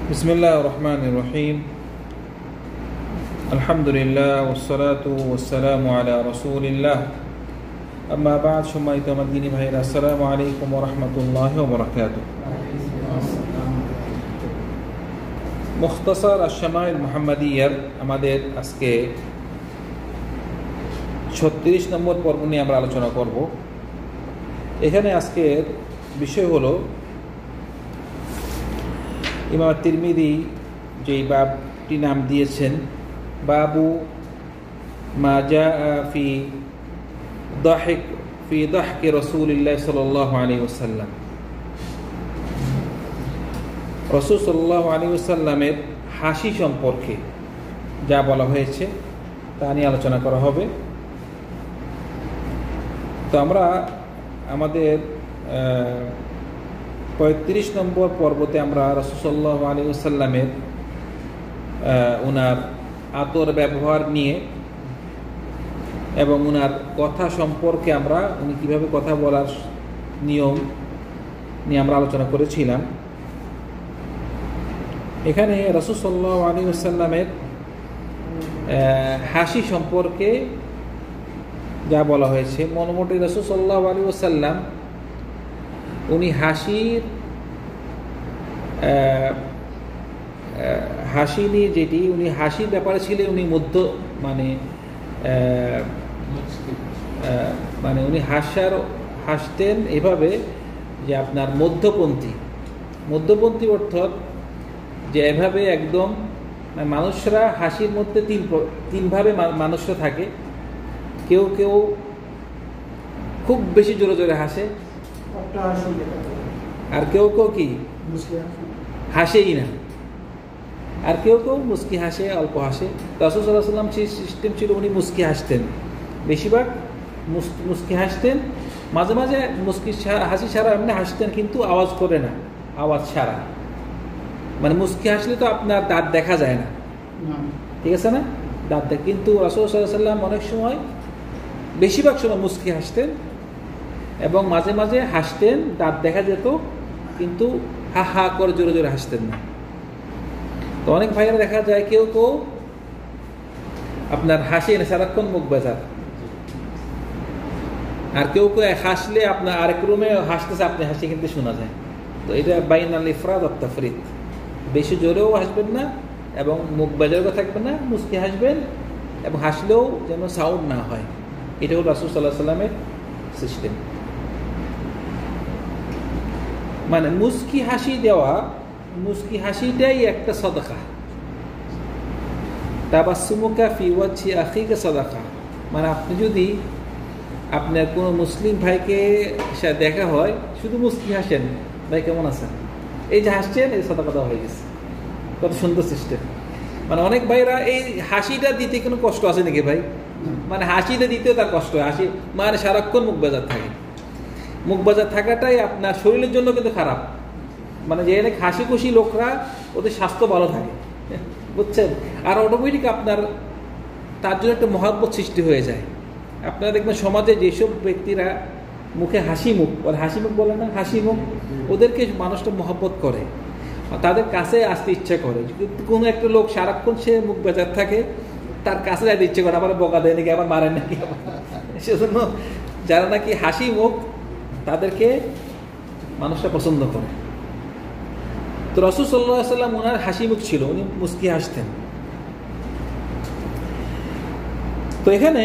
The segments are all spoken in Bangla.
বিসমিল্লাহির রহমানির রহিম। আলহামদুলিল্লাহ ওয়াসসালাতু ওয়াসসালামু আলা রাসূলিল্লাহ। আম্মা বা'দ। সম্মানিত আমার দিনী ভাইরা, আসসালামু আলাইকুম ওয়া রাহমাতুল্লাহি ওয়া বারাকাতুহু। মুখতাসার আশ-শামাইল মুহাম্মাদিয়ার আমাদের আজকে 36 নম্বর পর্ব নিয়ে আমরা আলোচনা করব। এখানে আজকের বিষয় হলো ইমাম তিরমিজি যেই বাবটি নাম দিয়েছেন, বাবু মা জাআ ফি দাহকি রাসূলিল্লাহ সাল্লাল্লাহু আলাইহি ওয়াসাল্লাম। রাসূল সাল্লাল্লাহু আলাইহি ওয়াসাল্লামের হাসি সম্পর্কে যা বলা হয়েছে তা নিয়ে আলোচনা করা হবে। তো আমরা আমাদের 35 নম্বর পর্বতে আমরা রাসূল সাল্লাল্লাহু আলাইহি ওয়াসাল্লামের ওনার আতর ব্যবহার নিয়ে এবং ওনার কথা সম্পর্কে আমরা উনি কীভাবে কথা বলার নিয়ম নিয়ে আমরা আলোচনা করেছিলাম। এখানে রাসূল সাল্লাল্লাহু আলাইহি ওয়াসাল্লামের হাসি সম্পর্কে যা বলা হয়েছে, মোটামুটি রাসূল সাল্লাল্লাহু আলাইহি ওয়াসাল্লাম উনি হাসি নিয়ে যেটি উনি হাসির ব্যাপারে ছিলেন, উনি মানে উনি হাসতেন এভাবে যে আপনার মধ্যপন্থী অর্থাৎ যে এভাবে একদম মানুষরা হাসির মধ্যে তিনভাবে মানুষরা থাকে। কেউ কেউ খুব বেশি জোরে জোরে হাসে, আর কেউ কেউ কি হাসেই না, আর কেউ কেউ মুস্কি হাসে, অল্প হাসে। রাসূল সাল্লাল্লাহু আলাইহি ওয়াসাল্লাম সিস্টেম ছিল উনি মুস্কি হাসতেন, বেশিরভাগ মুস্কি হাসতেন। মাঝে মাঝে মুস্কি হাসি ছাড়া এমনি হাসতেন, কিন্তু আওয়াজ করে না, আওয়াজ ছাড়া। মানে মুস্কি হাসলে তো আপনার দাঁত দেখা যায় না, ঠিক আছে না, দাঁত কিন্তু রাসূল সাল্লাল্লাহু আলাইহি ওয়াসাল্লাম অনেক সময়, বেশিরভাগ সময় মুস্কি হাসতেন এবং মাঝে মাঝে হাসতেন, দাঁত দেখা যেত, কিন্তু হা হা করে জোরে জোরে হাসতেন না। তো অনেক ভাইয়েরা দেখা যায় কেউ কেউ আপনার হাসি না, সারাক্ষণ মুখ বেজার, আর কেউ কেউ হাসলে আপনার আরেক রুমে হাসতেছে, আপনি হাসি কিন্তু শোনা যায়। তো এটা বাইনাল ইফরাদ ওয়াত তাফরিদ, বেশি জোরেও হাসবেন না এবং মুখ বেজারও থাকবেন না, মুস্কি হাসবেন এবং হাসলেও যেন সাউন্ড না হয়। এটা হল রাসূল সাল্লাল্লাহু আলাইহি ওয়াসাল্লামের সিস্টেম। মানে মুস্কি হাসিটাই একটা সাদাকা। তাবাসসুমুকা ফি ওয়াজহি আখিকা সাদাকা। মানে আপনি যদি আপনার কোনো মুসলিম ভাইকে দেখা হয়, শুধু মুস্কি হাসেন, ভাই কেমন আছেন, এই যে হাসছেন, এই সাদাকা দেওয়া হয়ে গেছে। কত সুন্দর সিস্টেম। মানে অনেক ভাইরা এই হাসিটা দিতে কোনো কষ্ট আছে নাকি ভাই? মানে হাসিটা দিতেও তার কষ্ট হয়। হাসি মানে সারাক্ষণ মুখ বাজার থাকে, মুখ বাজার থাকাটাই আপনার শরীরের জন্য কিন্তু খারাপ। মানে যে অনেক হাসি খুশি লোকরা, ওদের স্বাস্থ্য ভালো থাকে, বুঝছেন, আর অটোমেটিক আপনার তার জন্য একটা মহব্বত সৃষ্টি হয়ে যায়। আপনারা দেখবেন সমাজে যেসব ব্যক্তিরা মুখে হাসি মুখ বলে না, হাসি মুখ, ওদেরকে মানুষটা মহব্বত করে, তাদের কাছে আসতে ইচ্ছা করে। কোনো একটা লোক সারাক্ষণ সে মুখ বেজার থাকে, তার কাছে যাইতে ইচ্ছে করে, আবার বকা দেয় নাকি, আবার মারেন নাকি। সেজন্য যারা নাকি হাসি মুখ, তাদেরকে মানুষরা পছন্দ করে। তো রাসূল সাল্লাল্লাহু আলাইহি ওয়াসাল্লাম ওনার হাসি মুখ ছিল, উনি মুস্কি হাসতেন। তো এখানে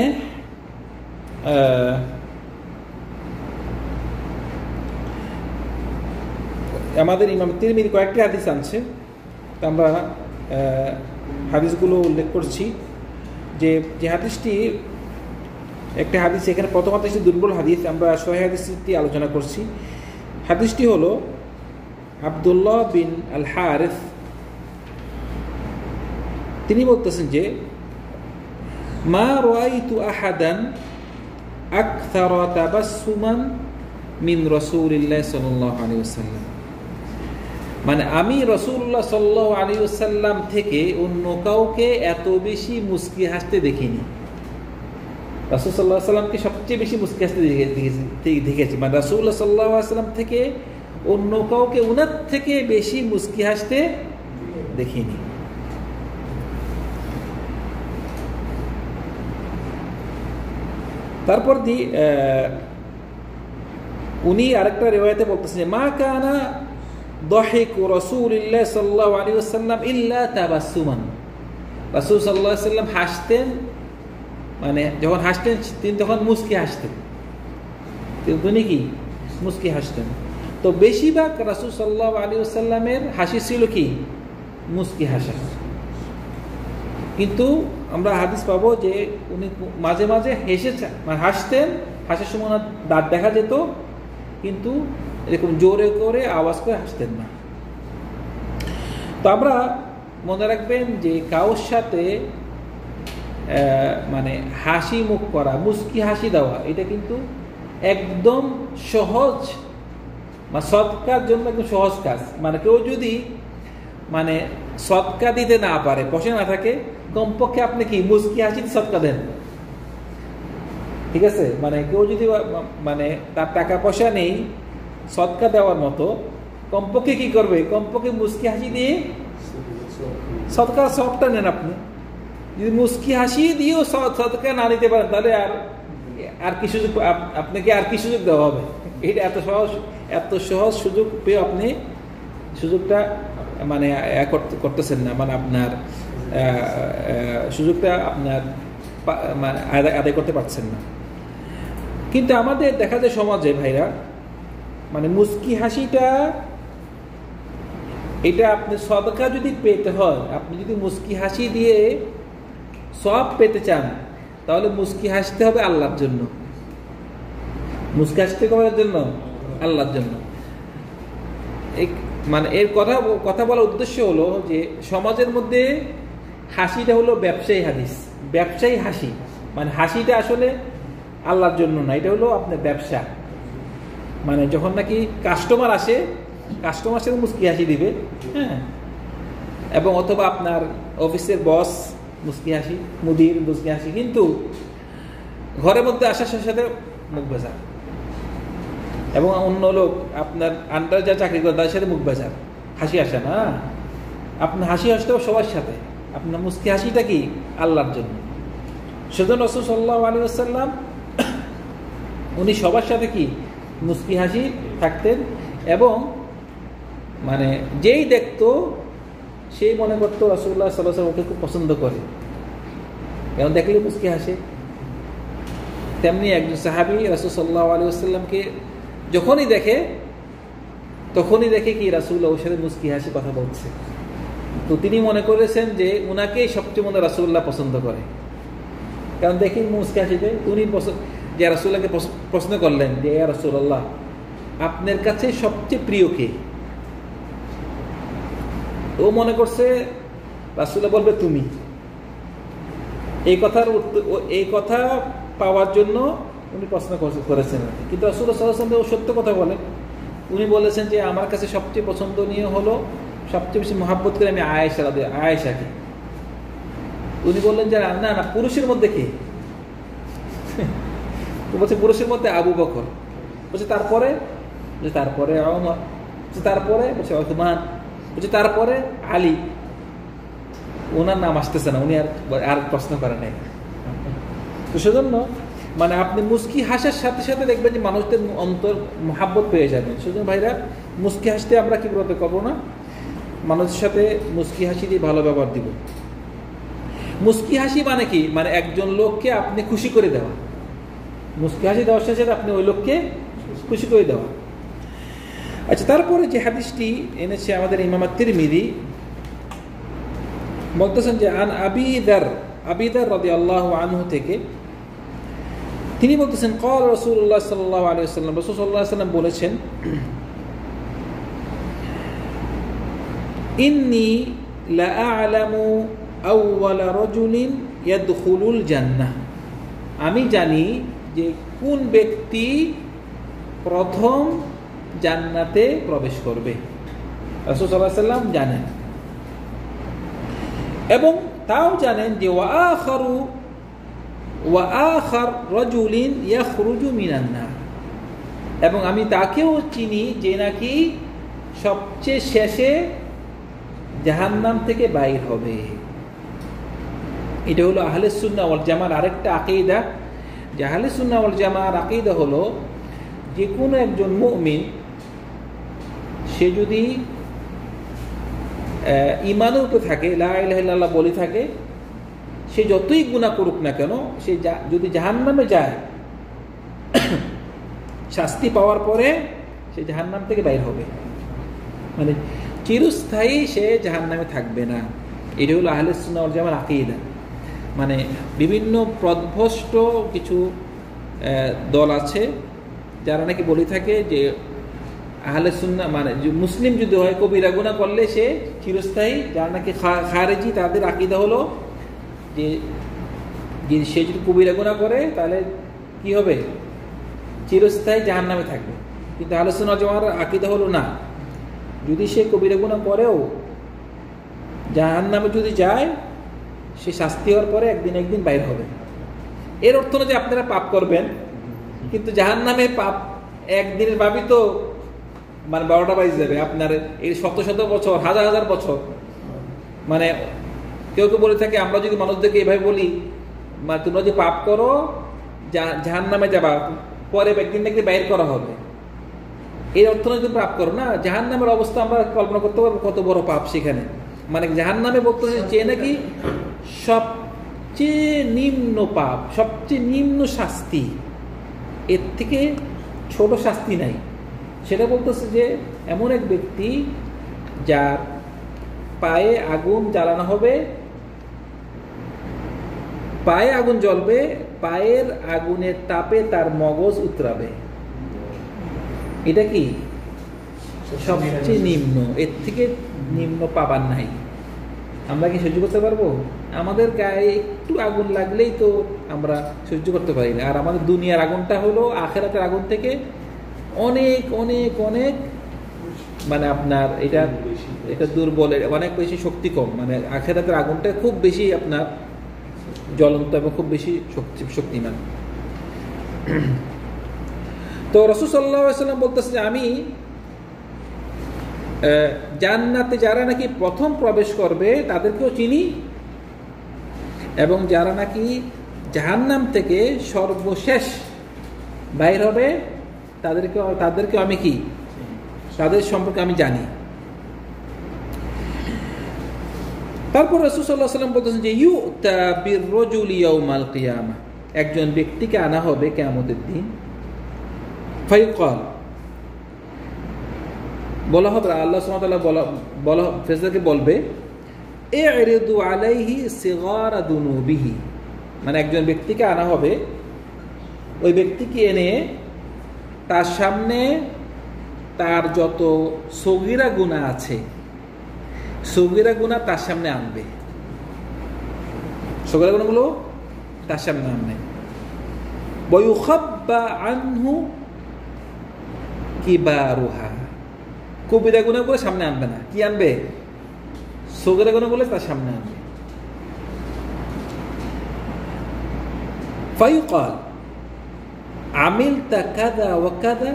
আমাদের ইমাম তিরমিজি কয়েকটি হাদিস আনছে, আমরা হাদিসগুলো উল্লেখ করছি। যে হাদিসটি, একটা হাদিস এখানে প্রথম হাদিসটি দুর্বল হাদিস, আমরা সহিহ হাদিসটি আলোচনা করছি। হাদিসটি হলো আব্দুল্লাহ বিন আল হারিস, তিনি বলতেছেন যে মা রাআইতু আহাদান আকথারা তাবাসসুমান মিন রাসূলিল্লাহ সাল্লাল্লাহু আলাইহি ওয়াসাল্লাম। মানে আমি রাসূলুল্লাহ সাল্লাল্লাহু আলাইহি ওয়াসাল্লাম থেকে অন্য কাউকে এত বেশি মুস্কি হাসতে দেখিনি। রাসূল সাল্লাল্লাহু আলাইহি ওয়াসাল্লামকে সবচেয়ে বেশি মুস্কি হাসতে দেখেছি। মানে রাসূলুল্লাহ সাল্লাল্লাহু আলাইহি ওয়াসাল্লাম থেকে অন্য কাউকে উনার থেকে বেশি মুস্কি হাসতে দেখিনি। তারপর উনি আরেকটা রিওয়ায়াতে বলতেছেন যে মা কানা দাহিকু রাসূলিল্লাহ সাল্লাল্লাহু আলাইহি ওয়াসাল্লাম ইল্লা তাবাসসুমান। রাসূল সাল্লাল্লাহু আলাইহি ওয়াসাল্লাম হাসতেন, মানে যখন হাসতেন তিনি তখন মুস্কি হাসতেন, তিনি কি মুস্কি হাসতেন। তো বেশিরভাগ রাসূল সাল্লাল্লাহু আলাইহি ওয়াসাল্লামের হাসি ছিল কি মুস্কি হাসা। কিন্তু আমরা হাদিস পাবো যে উনি মাঝে মাঝে হাসতেন, হাসার সময় দাঁত দেখা যেত, কিন্তু এরকম জোরে করে আওয়াজ করে হাসতেন না। তো আমরা মনে রাখবেন যে কারোর সাথে মানে হাসি মুখ করা, মুস্কি হাসি দেওয়া, এটা কিন্তু একদম সহজ, মানে সৎকার জন্য একদম সহজ কাজ। মানে কেউ যদি মানে সৎকা দিতে না পারে, বসে না থাকে, কমপক্ষে আপনি কি মুস্কি হাসি সৎকা দেন, ঠিক আছে? মানে কেউ যদি মানে তার টাকা পয়সা নেই সৎকা দেওয়ার মতো, কমপক্ষে কি করবে, কমপক্ষে মুস্কি হাসি দিয়ে সৎকার সবটা নেন। আপনি যদি মুস্কি হাসি দিয়েও সৎকা না নিতে পারেন, তাহলে আর কি সুযোগ, আপনাকে আর কি সুযোগ দেওয়া হবে? এটা এত সহজ সুযোগ পেয়ে আপনি সুযোগটা মানে করতেছেন না, মানে আপনার সুযোগটা আপনার আদায় করতে পারছেন না। কিন্তু আমাদের দেখা যায় সমাজে ভাইরা, মানে মুস্কি হাসিটা, এটা আপনি সদকা যদি পেতে হয়, আপনি যদি মুস্কি হাসি দিয়ে সব পেতে চান, তাহলে মুস্কি হাসতে হবে আল্লাহর জন্য। মুস্কি হাসতে করার জন্য আল্লাহর জন্য। মানে এর কথা বলার উদ্দেশ্য হলো যে সমাজের মধ্যে হাসিটা হলো ব্যবসায়ী হাদিস, ব্যবসায়ী হাসি, মানে হাসিটা আসলে আল্লাহর জন্য না, এটা হলো আপনার ব্যবসা। মানে যখন নাকি কাস্টমার আসে, কাস্টমার সাথে মুস্কি হাসি দিবে, হ্যাঁ, এবং অথবা আপনার অফিসের বস মুস্কি হাসি, মুদির মুস্কি হাসি, কিন্তু ঘরের মধ্যে আসার সাথে মুখ বেজার, এবং অন্য লোক আপনার আন্ডার যা চাকরি করে তাদের সাথে মুখ বেজার, হাসি আসে না। আপনার হাসি আসতে হবে সবার সাথে, আপনার মুস্কি হাসিটা কি আল্লাহর জন্য। সেজন্য রাসূল সাল্লাল্লাহু আলাইহি ওয়াসাল্লাম উনি সবার সাথে কি মুস্কি হাসি থাকতেন, এবং মানে যেই দেখতো সেই মনে করতো রাসূলুল্লাহ সাল্লাল্লাহু আলাইহি ওয়াসাল্লাম ওকে খুব পছন্দ করে, কারণ দেখলে মুস্কি হাসে। তেমনি একজন সাহাবী রাসূল সাল্লাল্লাহু আলাইহি ওয়াসাল্লামকে যখনই দেখে কি রাসূলুল্লাহ ওর সাথে মুস্কি হাসি কথা বলছে, তো তিনি মনে করেছেন যে উনাকেই সবচেয়ে মনে রাসূলুল্লাহ পছন্দ করে, কারণ দেখি মুস্কি হাসিতে। উনি যে রাসূলুল্লাহকে প্রশ্ন করলেন যে ইয়া রাসূলুল্লাহ, আপনার কাছে সবচেয়ে প্রিয় কে? ও মনে করছে রাসূলুল্লাহ বলবে তুমি। এই কথা পাওয়ার জন্য উনি প্রশ্ন করেছেন, কিন্তু রাসূলুল্লাহ সাল্লাল্লাহু আলাইহি ওয়াসাল্লাম সত্য কথা বলেন। উনি বলেছেন যে আমার কাছে সবচেয়ে পছন্দনীয় হলো, সবচেয়ে বেশি মহাব্বত করে আমি আয়েশাকে। উনি বললেন যে না না, পুরুষের মধ্যে কে? বলছে পুরুষের মধ্যে আবু বকর। বলছে তারপরে? তারপরে ওমর। তারপরে বলছে ওসমান। বলছে তারপরে আলী। ওনার নাম আসতেছে না, উনি আর প্রশ্ন করে নাই। তো সেজন্য মানে আপনি মুস্কি হাসার সাথে সাথে দেখবেন যে মানুষদের অন্তর মহাব্বত পেয়ে যাবেন। সেজন্য ভাইরা, মুস্কি হাসতে আমরা কি করবো না, মানুষের সাথে মুস্কি হাসি দিয়ে ভালো ব্যবহার দিব। মুস্কি হাসি মানে কি, মানে একজন লোককে আপনি খুশি করে দেওয়া। মুস্কি হাসি দেওয়ার সাথে আপনি ওই লোককে খুশি করে দেওয়া। আচ্ছা, তারপরে যে হাদিসটি এনেছে আমাদের ইমাম তিরমিজি, বলতেছেন যে আন আবি দার রাদিয়াল্লাহু আনহু থেকে তিনি বলতেছেন ক্বাল রাসূলুল্লাহ সাল্লাল্লাহু আলাইহি ওয়াসাল্লাম, রাসূল সাল্লাল্লাহু আলাইহি ওয়াসাল্লাম বলেছেন ইন্নী লা আ'লামু আউওয়ালা রাজুলিন ইয়াদখুলুল জান্নাহ, আমি জানি যে কোন ব্যক্তি প্রথম জান্নাতে প্রবেশ করবে। রাসূল সাল্লাল্লাহু আলাইহি ওয়াসাল্লাম জানেন, এবং তাও জানেন যে ওয়া আখার রাজুলিন ইয়াখরুজু মিনান নার, এবং আমি তাকেও চিনি যে নাকি সবচেয়ে শেষে জাহান্নাম থেকে বাইর হবে। এটা হলো আহলে সুন্নাহ ওয়াল জামার আরেকটা আকীদা। যে আহলে সুন্নাহ ওয়াল জামার আকীদা হলো যে কোনো একজন মুমিন সে যদি ঈমানের উপরে থাকে, লা ইলাহা ইল্লাল্লাহ বলে থাকে, সে যতই গুনাহ করুক না কেন, সে যদি জাহান্নামে যায় শাস্তি পাওয়ার পরে সে জাহান্নাম থেকে বাইর হবে, মানে চিরস্থায়ী সে জাহান্নামে থাকবে না। এটা হলো আহলে সুন্নাহ ওয়াল জামার আকীদা। মানে বিভিন্ন পথভ্রষ্ট কিছু দল আছে যারা নাকি বলে থাকে যে আহলে সুন্নাহ মানে মুসলিম যদি হয় কবিরা গুনাহ করলে সে চিরস্থায়ী, যারা নাকি খারেজি তাদের আকীদা হলো যে সে যদি কবিরা গুনাহ করে তাহলে কি হবে, চিরস্থায়ী জাহান্নামে থাকবে। কিন্তু আহলে সুন্নাহ ওয়াল জামার আকীদা হলো না, যদি সে কবিরা গুনাহ করেও জাহান্নামে যদি যায় সে শাস্তি হওয়ার পরে একদিন বাইর হবে। এর অর্থ না যে আপনারা পাপ করবেন, কিন্তু জাহান্নামে পাপ একদিনের পাপই তো মানে 12টা বাজে যাবে আপনার এই শত শত বছর, হাজার হাজার বছর। মানে কেউ কেউ বলে থাকে আমরা যদি মানুষদেরকে এভাবে বলি মানে তোমরা যে পাপ করো জাহান্নামে যাবা, পরে একদিন বাইর করা হবে, এর অর্থ না যদি পাপ করো না, জাহান্নামের অবস্থা আমরা কল্পনা করতে পারবো কত বড় পাপ সেখানে। মানে জাহান্নামে বলতে যে নাকি সবচেয়ে নিম্ন পাপ, সবচেয়ে নিম্ন শাস্তি, এর থেকে ছোট শাস্তি নাই। সেটা বলতেছে যে এমন এক ব্যক্তি যার পায়ে আগুন জ্বালানো হবে, পায়ে আগুন জ্বলবে, পায়ের আগুনের তাপে তার মগজ উতরাবে, এটা কি সবচেয়ে নিম্ন, এর থেকে নিম্ন পাবার নাই। আমরা কি সহ্য করতে পারবো? আমাদের গায়ে একটু আগুন লাগলেই তো আমরা সহ্য করতে পারি না। আর আমাদের দুনিয়ার আগুনটা হলো আখিরাতের আগুন থেকে অনেক অনেক অনেক মানে আপনার এটা দুর্বল, অনেক বেশি শক্তি কম। মানে আখিরাতের আগুনটা খুব বেশি আপনার জ্বলন্ত এবং খুব বেশি শক্তিমান। তো রাসূল সাল্লাল্লাহু আলাইহি ওয়াসাল্লাম বলতেছে যে আমি জান্নাতে যারা নাকি প্রথম প্রবেশ করবে তাদেরকেও চিনি, এবং যারা নাকি জাহান্নাম থেকে সর্বশেষ বাইর হবে তাদেরকেও আমি কি তাদের সম্পর্কে আমি জানি। তারপর রাসূল সাল্লাল্লাহু আলাইহি ওয়াসাল্লাম বলতেছেন যে ইউতা বিররাজুলি ইয়াউমাল কিয়ামা, একজন ব্যক্তিকে আনা হবে কিয়ামতের দিন, ফায়ুকাল বলা হবে, আল্লাহ সুবহানাহু ওয়া তাআলা বলা ফেরেশতাকে বলবে ইরিদু আলাইহি সিগারা দুনুবিহি, মানে একজন ব্যক্তিকে আনা হবে, ওই ব্যক্তিকে এনে তার সামনে তার যত সগীরা গুনাহ আছে সগীরা গুনাহ তার সামনে আনবে, সগীরা গুনাহগুলো তার সামনে আনবে। ওয়া ইউখাব্বা আনহু কিবারুহা, কবিরা গুনাহগুলো সামনে আনবে না, কি আনবে? সগীরা গুনাহগুলো তার সামনে আনবে। ফায়ুকাল আমিলতা কাযা ওয়া কাযা,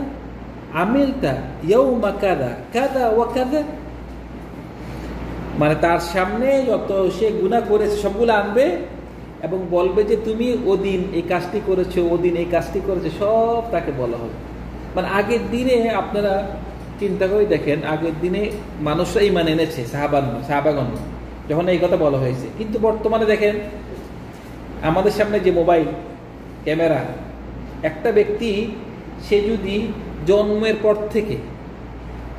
আমিলতা ইয়াউমা কাযা কাযা ওয়া কাযা, মানে তার সামনে যত সে গুনাহ করেছে সবগুলো আনবে এবং বলবে যে তুমি ওদিন এই কাজটি করেছো, ওদিন এই কাজটি করেছো, সব তাকে বলা হবে। মানে আগের দিনে আপনারা চিন্তা করে দেখেন, আগের দিনে মানুষরা ঈমান এনেছে, সাহাবাগণ যখন এই কথা বলা হয়েছে। কিন্তু বর্তমানে দেখেন আমাদের সামনে যে মোবাইল ক্যামেরা, একটা ব্যক্তি সে যদি জন্মের পর থেকে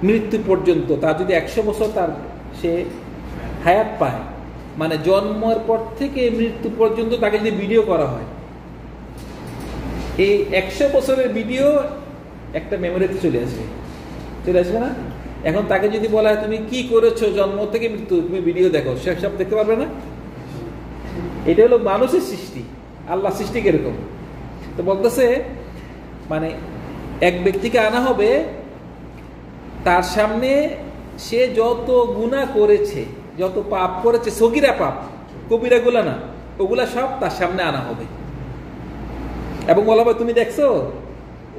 মৃত্যু পর্যন্ত তার যদি 100 বছর তার সে হায়াত পায়, মানে জন্মের পর থেকে মৃত্যু পর্যন্ত তাকে যদি ভিডিও করা হয়, এই 100 বছরের ভিডিও একটা মেমোরিতে চলে আসবে না? এখন তাকে যদি বলা হয় তুমি কি করেছো জন্ম থেকে মৃত্যু, তুমি ভিডিও দেখো, সে সব দেখতে পারবে না? এটা হলো মানুষের সৃষ্টি, আল্লাহ সৃষ্টি কিরকম। তো বলতেছে মানে এক ব্যক্তিকে আনা হবে, তার সামনে সে যত গুনাহ করেছে, যত পাপ করেছে, সগীরা পাপ, কবিরা গুলা না, ওগুলা সব তার সামনে আনা হবে এবং বলা হবে তুমি দেখছো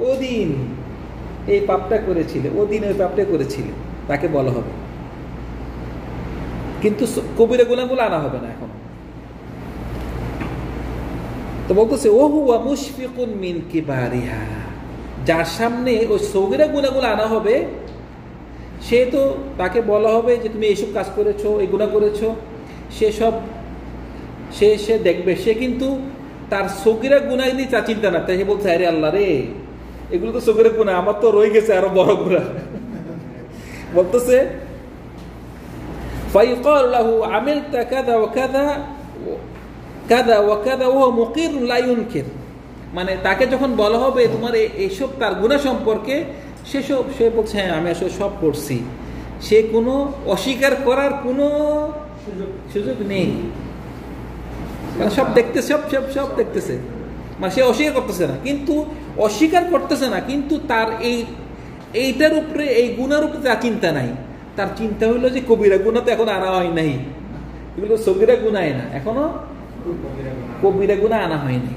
ওদিন এই পাপটা করেছিলে, ওদিন ওই পাপটা করেছিলে, তাকে বলা হবে। কিন্তু কবিরা গুনাহগুলো আনা হবে না এখন। তো বলতেছে ও হুয়া মুশফিকুন মিন কিবারিহা, যার সামনে ওই সগীরা গুনাহগুলো আনা হবে সে তো তাকে বলা হবে যে তুমি এইসব কাজ করেছো, এই গুনাহ করেছো, সে দেখবে, সে কিন্তু তার সগীরা গুনাহ নিয়ে তা চিন্তা না, তাই সে বলছে আরে আল্লাহ রে এগুলো তো সগীরা গুনাহ, আমার তো রয়ে গেছে আরো বড় গুনাহ। বলতেছে ফাইকাল লাহু আমিলতা কাযা ওয়া কাযা কাযা ওয়া কাযা ওয়া মুকির লা ইউনকির, মানে তাকে যখন বলা হবে তোমার এইসব তার গুনাহ সম্পর্কে, সে বলছে হ্যাঁ আমি আসলে সব করছি, সে কোনো অস্বীকার করার কোনো সুযোগ নেই, সব দেখতেছে, সব দেখতেছে, মানে সে অস্বীকার করতেছে না, কিন্তু অস্বীকার করতেছে না কিন্তু তার এইটার উপরে, এই গুনার উপরে তার চিন্তা নাই, তার চিন্তা হইলো যে কবিরা গুনাহ তো এখন আনা হয় নাই, এগুলো সগীরা গুনাহ না, এখনো কবিরা গুনাহ আনা হয়নি,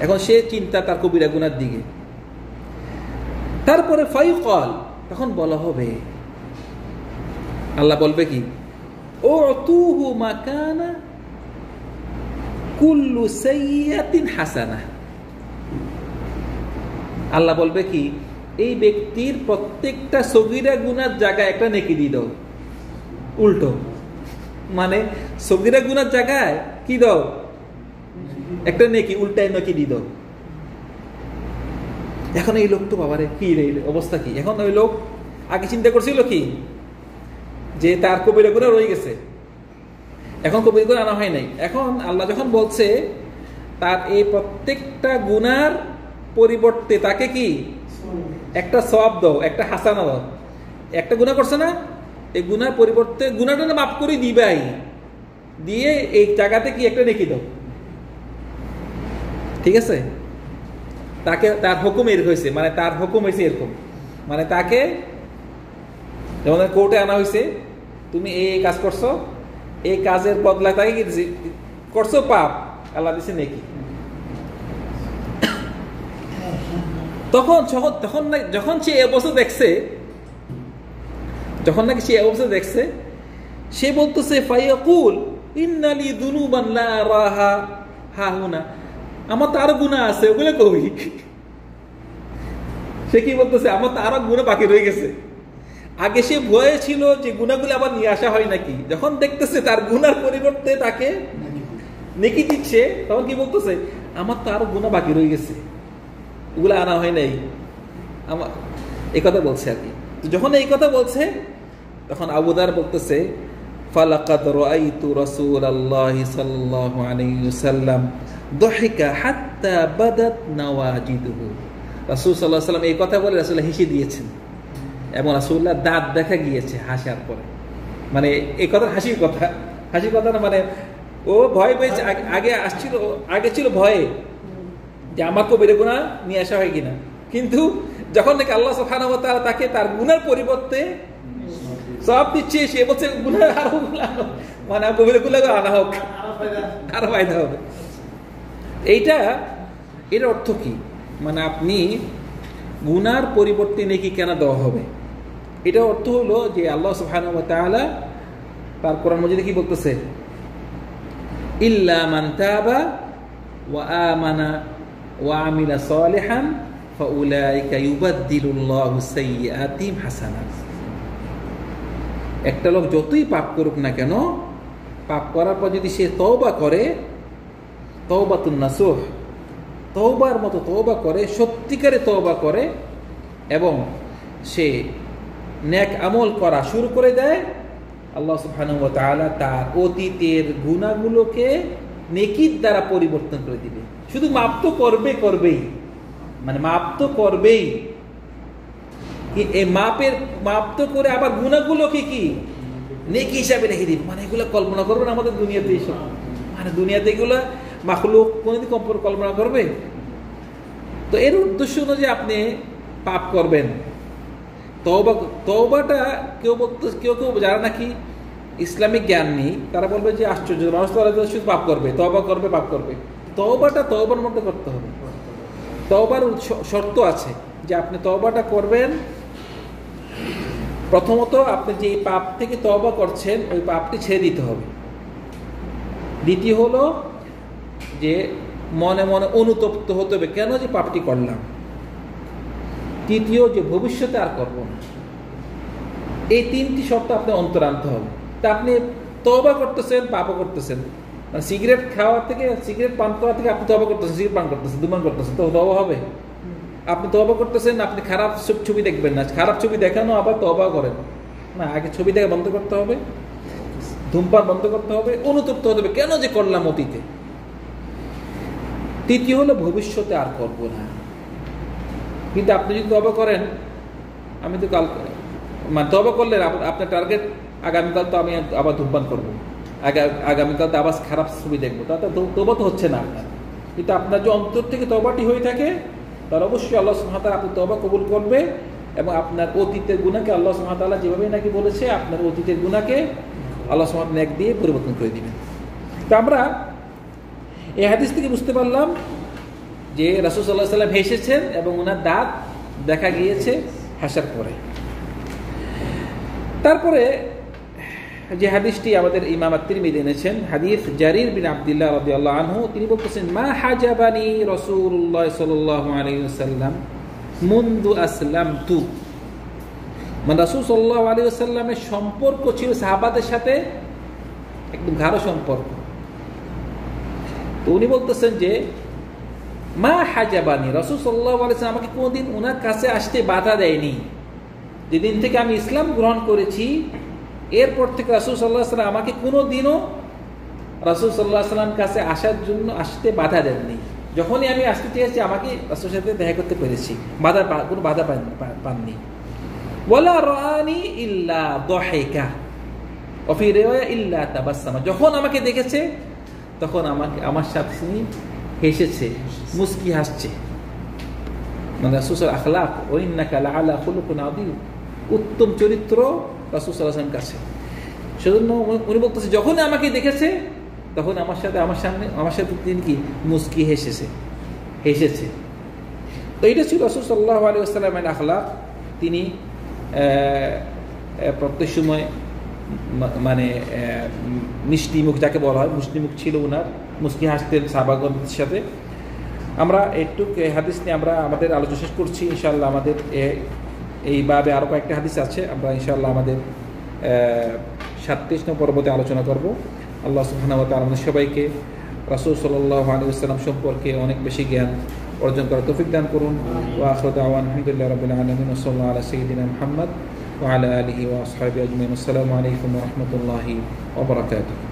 এখন সে চিন্তা তার কবিরা গুনার দিকে। তারপরে ফাইকাল, তখন বলা হবে, আল্লাহ বলবে কি উতুহু মাকানা কুল্লু সাইয়্যাতিন হাসানাহ, আল্লাহ বলবে কি এই ব্যক্তির প্রত্যেকটা সগীরা গুনার জায়গায় একটা নেকি দিয়ে দাও, উল্টো, মানে সগীরা গুনার জায়গায় কি দাও একটা নেকি, উল্টায় নেকি দিয়ে দাও। এখন এই লোক তো বাবারে কি রে অবস্থা কি, এখন ওই লোক আগে চিন্তা করছিল কি যে তার কবিরা গুনাহ রয়ে গেছে, এখন কবিরা গুনাহ আনা হয় নাই, এখন আল্লাহ যখন বলছে তার এই প্রত্যেকটা গুনার পরিবর্তে তাকে কি একটা সওয়াব দাও, একটা হাসানা দাও, একটা গুনাহ করছে না, এই গুনার পরিবর্তে গুনাহটা না মাফ করে দিবাই, দিয়ে এই জায়গাতে কি একটা নেকি দাও, ঠিক আছে, তাকে তার হুকুম এরকম হয়েছে, মানে তার হুকুম হয়েছে এরকম, মানে তাকে যেমন কোর্টে আনা হয়েছে তুমি এই কাজ করছো, এই কাজের বদলা তাকে কি করছো পাপ, আল্লাহ দিছে নেকি। যখন সে অবস্থা দেখছে, যখন নাকি সে অবস্থা দেখছে, সে বলতেছে ফায়াকুল ইন্নালি যুনুবান লা আরাহা হাহুনা, আমার তো আরো গুনাহ আছে ওগুলো কই, সে কি বলতেছে আমার তো আরো গুনাহ বাকি রয়ে গেছে, আগে সে ভয়ে ছিল যে গুনাহগুলো আবার নিয়ে আসা হয় নাকি, যখন দেখতেছে তার গুনার পরিবর্তে তাকে নেকি দিচ্ছে, তখন কি বলতেছে আমার তো আরো গুনাহ বাকি রয়ে গেছে, ওগুলো আনা হয় নাই, আমার এই কথা বলছে আর কি। তো যখন এই কথা বলছে তখন আবু যার বলতেছে ফালাকাদ রাআইতু রাসূলুল্লাহি সাল্লাল্লাহু আলাইহি ওয়াসাল্লাম দহিকা হাত্তা বাদাত নাওয়াজিদুহু, রাসূল সাল্লাল্লাহু আলাইহি ওয়াসাল্লাম এই কথা বলে রাসূল হেসে দিয়েছেন এবং রাসূলুল্লাহ দাঁত দেখা গিয়েছে হাসার পরে, মানে এই কথা হাসির কথা না, মানে ও ভয় পেয়েছে, আগে ছিল ভয়ে যে আমার কবিরা গুনাহ নিয়ে আসা হয় কিনা, কিন্তু যখন নাকি আল্লাহ সুবহানাহু ওয়া তাআলা তাকে তার গুনার পরিবর্তে সওয়াব দিচ্ছে, সে বলছে গুনাহ আরো মানে কবিরা গুনাহ আনা হোক, আরো ফায়দা হবে। এর অর্থ কি, মানে আপনি গুনার পরিবর্তে নেকি কেন দেওয়া হবে, এটা অর্থ হলো যে আল্লাহ সুবহানাহু ওয়া তাআলা তার কোরআন মাজিদে কি বলতেছে ইল্লা মান তাবা ওয়া আমানা ওয়া আমিলা সালিহান ফাউলাইকা ইউবাদদিলুল্লাহু সাইয়্যাতিহিম হাসানাত, একটা লোক যতই পাপ করুক না কেন, পাপ করার পর যদি সে তওবা করে, তওবাতুন নাসুহ, তওবার মতো তওবা করে, সত্যিকারে তওবা করে এবং সে নেক আমল করা শুরু করে দেয়, আল্লাহ সুবহানাহু ওয়া তাআলা তার অতীতের গুনাহগুলোকে নেকির দ্বারা পরিবর্তন করে দিবে। শুধু মাপ তো করবেই, মানে মাপ তো করবেই, এই মাপ তো করে আবার গুনাহগুলোকে কি নেকি হিসাবে রেখে দিবে, মানে এগুলো কল্পনা করবেন আমাদের দুনিয়াতে, এইসব মানে দুনিয়াতে এগুলো মাখলুক কোনোদিন কল্পনা করবে। তো এর উদ্দেশ্য হলো যে আপনি পাপ করবেন, তওবাটা কেউ যারা নাকি ইসলামিক জ্ঞান নেই তারা বলবে যে আশ্চর্য, মানুষ তো শুধু পাপ করবে, তওবা করবে, পাপ করবে। তওবাটা তওবার মধ্যে করতে হবে, তওবার শর্ত আছে যে আপনি তওবাটা করবেন প্রথমত আপনি যে পাপ থেকে তওবা করছেন ওই পাপটি ছেড়ে দিতে হবে। দ্বিতীয় হলো যে মনে মনে অনুতপ্ত হতে হবে কেন যে পাপটি করলাম। তৃতীয় যে ভবিষ্যতে আর করব না। এই তিনটি শর্ত আপনি অন্তর আনতে হবে। তা আপনি তওবা করতেছেন, পাপও করতেছেন। মানে সিগারেট খাওয়া থেকে, সিগারেট পান করা থেকে আপনি তওবা করতেছেন, সিগারেট পান করতেছেন, ধূমপান করতেছেন, তো তওবা হবে? আপনি তওবা করতেছেন, আপনি খারাপ ছবি দেখবেন না, খারাপ ছবি দেখানো আবার তওবা করেন না। আগে ছবি দেখা বন্ধ করতে হবে, ধূমপান বন্ধ করতে হবে, অনুতপ্ত হতে হবে কেন যে করলাম অতীতে। তৃতীয় হলো ভবিষ্যতে আর করব না। কিন্তু আপনি যদি তওবা করেন, আমি তো কাল মানে তওবা করলে আপনার টার্গেট আগামীকাল তো আমি আবার ধূমপান করবো, আগামীকাল তো আবার খারাপ ছবি দেখবো, তাতে তওবা তো হচ্ছে না আপনার। কিন্তু আপনার যে অন্তর থেকে তওবাটি হয়ে থাকে, তাহলে অবশ্যই আল্লাহ সুবহানাহু ওয়া তাআলা আপনার তওবা কবুল করবে এবং আপনার অতীতের গুনাহকে আল্লাহ সুবহানাহু ওয়া তাআলা যেভাবে নাকি বলেছে, আপনার অতীতের গুনাহকে আল্লাহ সুবহানাহু ওয়া তাআলা নেক দিয়ে পরিবর্তন করে দিবেন। তো আমরা এই হাদিস থেকে বুঝতে পারলাম যে রাসূল সাল্লাল্লাহু আলাইহি ওয়াসাল্লাম হেসেছেন এবং ওনার দাঁত দেখা গিয়েছে হাসার পরে। তারপরে যে হাদিসটি আমাদের ইমাম আত-তিরমিজি এনেছেন, হাদিস জারির বিন আব্দুল্লাহ রাদিয়াল্লাহু আনহু, তিনি বলতেছেন মা হাজাবানি রাসূলুল্লাহ সাল্লাল্লাহু আলাইহি ওয়াসাল্লাম মুনযু আসলামতু। মানে রাসূল সাল্লাল্লাহু আলাইহি ওয়াসাল্লামের সম্পর্ক ছিল সাহাবাদের সাথে একদম গাঢ় সম্পর্ক। তো উনি বলতেছেন যে মা হাজাবানি, রাসূল সাল্লাল্লাহু আলাইহি ওয়াসাল্লাম আমাকে কোনোদিন ওনার কাছে আসতে বাধা দেয়নি। যেদিন থেকে আমি ইসলাম গ্রহণ করেছি এরপর থেকে রাসূল সাল্লাল্লাহু আলাইহি ওয়াসাল্লাম আমাকে কোনোদিনও রাসূল সাল্লাল্লাহু আলাইহি ওয়াসাল্লাম কাছে আসার জন্য আসতে বাধা দেননি। যখনই আমি আসতে চেয়েছি আমাকে রাসূলের সাথে দেখা করতে পেরেছি, কোনো বাধা পাননি। ওয়ালা রাআনি ইল্লা দাহিকা ওয়া ফি রিওয়ায়া ইল্লা তাবাসসামা। যখন আমাকে দেখেছে তখন আমার সাথে হেসেছে, মুস্কি হাসছে। মানে রাসূলের আখলাক, ওয়া ইন্নাকা লাআলা খুলুকিন আযীম, উত্তম চরিত্র রাসূল সাল্লাল্লাহু আলাইহি ওয়াসাল্লাম কাছে। সেজন্য উনি বলতেছে যখনই আমাকে দেখেছে তখন আমার সাথে তিনি কি মুস্কি হেসেছে। তো এটা ছিল রাসূল সাল্লাল্লাহু আলাইহি ওয়াসাল্লামের আখলাক। তিনি প্রত্যেক সময় মানে মিষ্টি মুখ যাকে বলা হয়, মিষ্টি মুখ ছিল ওনার, মুস্কি হাসতেন সাহাবাগণদের সাথে। আমরা একটু হাদিস নিয়ে আমরা আমাদের আলোচনা শেষ করছি। ইনশাআল্লাহ আমাদের এইভাবে আরও কয়েকটা হাদিস আছে, আমরা ইনশাআল্লাহ আমাদের 37 নম্বর পর্বতে আলোচনা করব। আল্লাহ সুবহানাহু ওয়া তাআলা আমাদের সবাইকে রাসূল সাল্লাল্লাহু আলাইহি ওয়াসাল্লাম সম্পর্কে অনেক বেশি জ্ঞান অর্জন করার তৌফিক দান করুন। ওয়া আখিরু দাওয়ানা আলহামদুলিল্লাহি রাব্বিল আলামিন ওয়া সাল্লাল্লাহু আলা সাইয়্যিদিনা মুহাম্মদ ওয়া আলা আলিহি ওয়া আসহাবিহি আজমাইন। আসসালামু আলাইকুম ওয়া রাহমাতুল্লাহি ওয়া বারাকাতুহু।